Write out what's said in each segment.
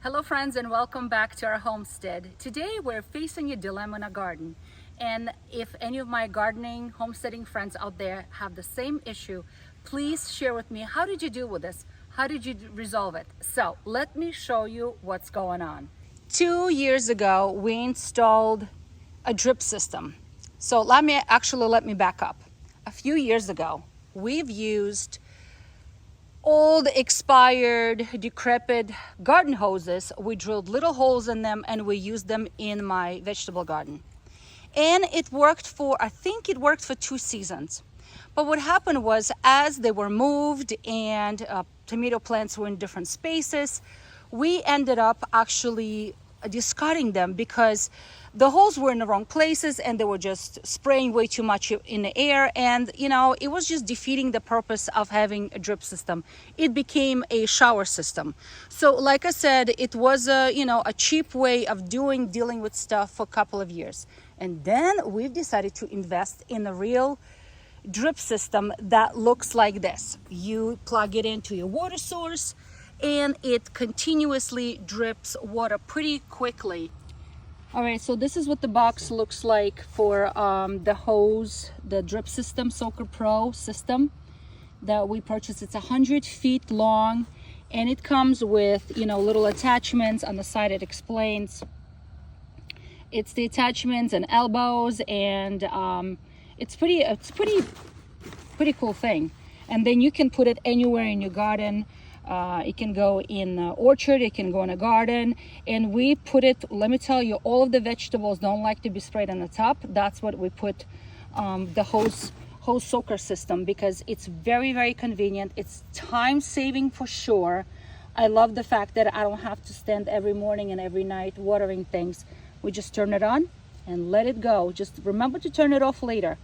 Hello friends and welcome back to our homestead. Today we're facing a dilemma in a garden, and if any of my gardening homesteading friends out there have the same issue, please share with me, how did you deal with this? How did you resolve it? So let me show you what's going on. 2 years ago we installed a drip system. So let me back up. A few years ago we've used old, expired, decrepit garden hoses. We drilled little holes in them and we used them in my vegetable garden. And I think it worked for 2 seasons. But what happened was, as they were moved and tomato plants were in different spaces, we ended up actually discarding them because the holes were in the wrong places and they were just spraying way too much in the air, and it was just defeating the purpose of having a drip system. It became a shower system. So like I said, it was a cheap way of dealing with stuff for a couple of years, and then we've decided to invest in a real drip system that looks like this. You plug it into your water source and it continuously drips water pretty quickly. All right, so this is what the box looks like for the hose, the drip system, Soaker Pro system that we purchased. It's 100 feet long and it comes with little attachments on the side. It explains it's the attachments and elbows, and it's pretty cool thing. And then you can put it anywhere in your garden. It can go in an orchard, it can go in a garden, and we put it, let me tell you, all of the vegetables don't like to be sprayed on the top. That's what we put the hose soaker system, because it's very, very convenient. It's time saving for sure. I love the fact that I don't have to stand every morning and every night watering things. We just turn it on and let it go. Just remember to turn it off later,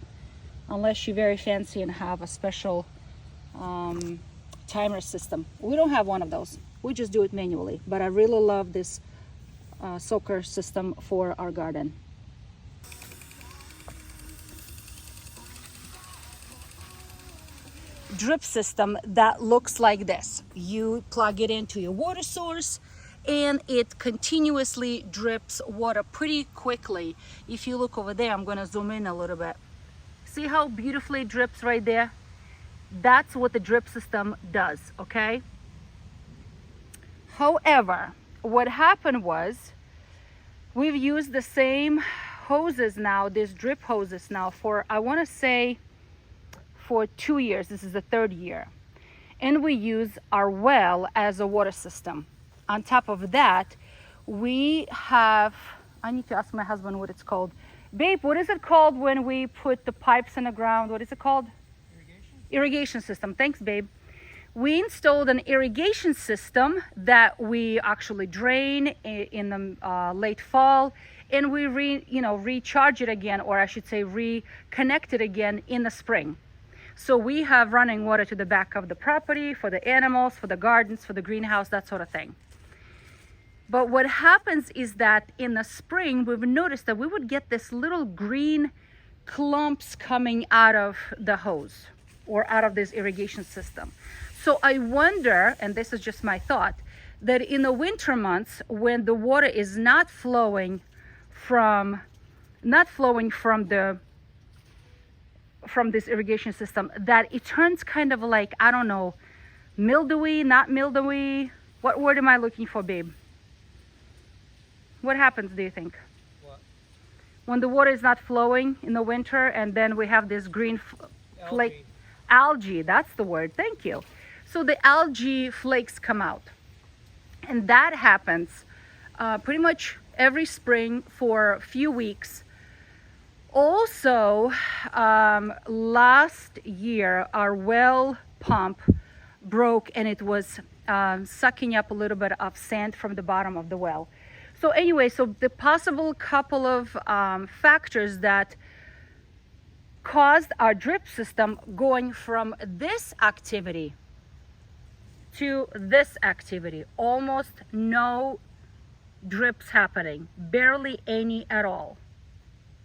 unless you're very fancy and have a special timer system. We don't have one of those. We just do it manually. But I really love this soaker system for our garden. Drip system that looks like this. You plug it into your water source and it continuously drips water pretty quickly. If you look over there, I'm going to zoom in a little bit. See how beautifully it drips right there? That's what the drip system does, okay? However, what happened was, we've used the same hoses now, these drip hoses now, for, I want to say, for 2 years. This is the third year. And we use our well as a water system. On top of that, we have, I need to ask my husband what it's called. Babe, what is it called when we put the pipes in the ground? What is it called? Irrigation system. Thanks, babe. We installed an irrigation system that we actually drain in the late fall, and we recharge it again, or I should say reconnect it again in the spring. So we have running water to the back of the property for the animals, for the gardens, for the greenhouse, that sort of thing. But what happens is that in the spring, we've noticed that we would get this little green clumps coming out of the hose or out of this irrigation system. So I wonder, and this is just my thought, that in the winter months when the water is not flowing from this irrigation system, that it turns kind of like, I don't know, mildewy, not mildewy. What word am I looking for, babe? What happens, do you think? What? When the water is not flowing in the winter and then we have this green flake. Algae, that's the word, thank you. So the algae flakes come out, and that happens pretty much every spring for a few weeks. Also, last year our well pump broke and it was sucking up a little bit of sand from the bottom of the well. So anyway, so the possible couple of factors that caused our drip system going from this activity to this activity. Almost no drips happening, barely any at all.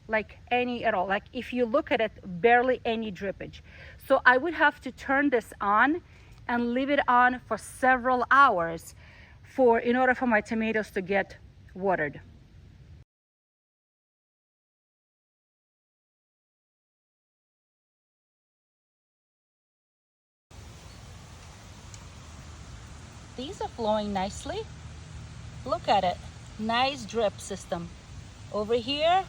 Like any at all. Like if you look at it, barely any drippage. So I would have to turn this on and leave it on for several hours in order for my tomatoes to get watered. These are flowing nicely. Look at it. Nice drip system. Over here,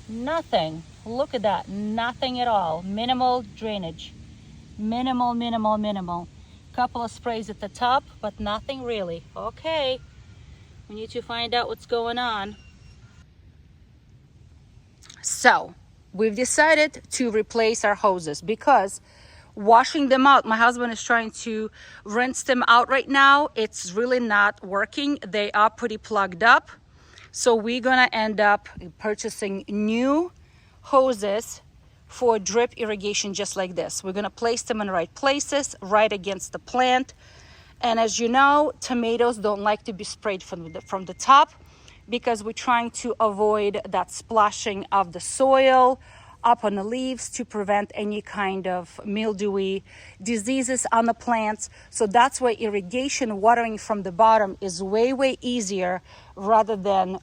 nothing. Look at that. Nothing at all. Minimal drainage. Minimal, minimal, minimal. Couple of sprays at the top, but nothing really. Okay. We need to find out what's going on. So, we've decided to replace our hoses because washing them out, my husband is trying to rinse them out right now. It's really not working. They are pretty plugged up. So we're gonna end up purchasing new hoses for drip irrigation just like this. We're gonna place them in the right places, right against the plant. And as you know, tomatoes don't like to be sprayed from the top because we're trying to avoid that splashing of the soil up on the leaves to prevent any kind of mildewy diseases on the plants. So that's why irrigation, watering from the bottom, is way, way easier rather than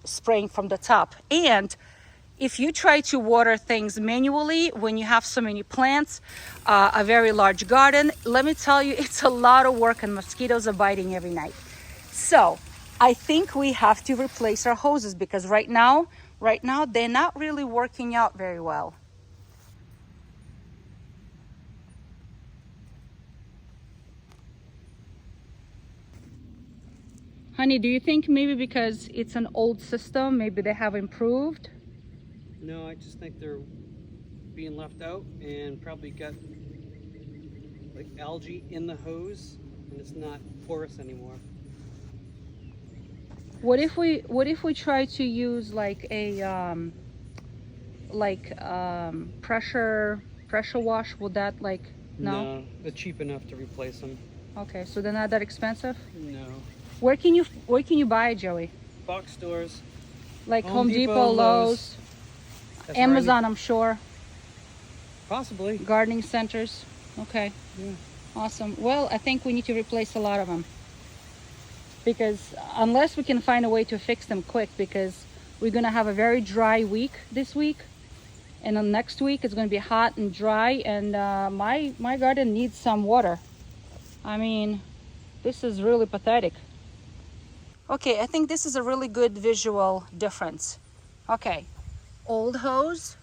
spraying from the top. And if you try to water things manually when you have so many plants, a very large garden, let me tell you, it's a lot of work and mosquitoes are biting every night. So I think we have to replace our hoses because right now they're not really working out very well. Honey, do you think maybe because it's an old system, maybe they have improved? No, I just think they're being left out and probably got like algae in the hose and it's not porous anymore. What if we try to use like a pressure wash? Would that no? They're cheap enough to replace them. Okay, so they're not that expensive? No. Where can you buy it, Joey? Box stores. Like Home Depot, Lowe's, Amazon, I'm sure. Possibly. Gardening centers. Okay. Yeah. Awesome. Well, I think we need to replace a lot of them. Because unless we can find a way to fix them quick, because we're going to have a very dry week this week. And then next week it's going to be hot and dry. And my garden needs some water. I mean, this is really pathetic. Okay, I think this is a really good visual difference. Okay, old hose.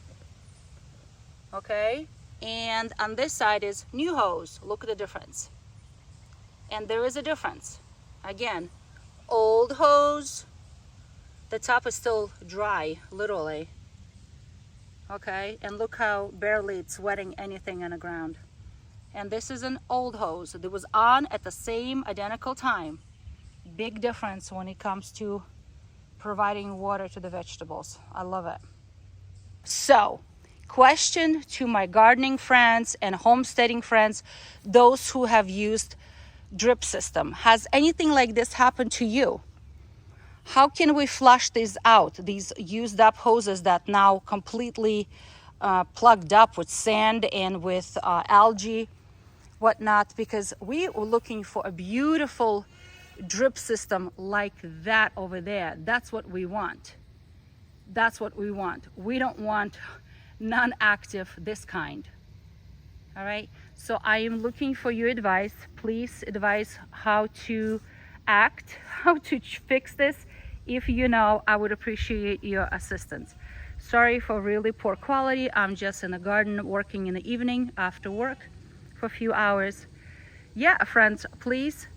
Okay, and on this side is new hose. Look at the difference. And there is a difference. Again, old hose, the top is still dry, literally. Okay, and look how barely it's wetting anything on the ground. And this is an old hose that was on at the same identical time. Big difference when it comes to providing water to the vegetables. I love it. So, question to my gardening friends and homesteading friends, those who have used drip system. Has anything like this happened to you? How can we flush these out, these used up hoses that now completely plugged up with sand and with algae, whatnot? Because we were looking for a beautiful drip system like that over there. That's what we want. That's what we want. We don't want non-active this kind. All right, so I am looking for your advice. Please advise how to act, how to fix this. If you know, I would appreciate your assistance. Sorry for really poor quality. I'm just in the garden working in the evening after work for a few hours. Yeah, friends, please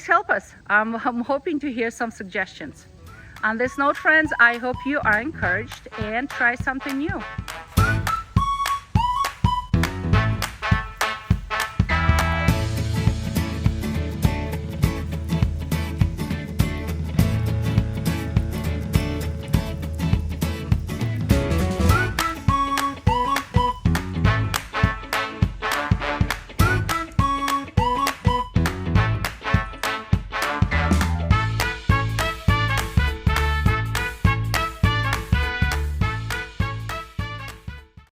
help us. I'm hoping to hear some suggestions. On this note, friends, I hope you are encouraged and try something new.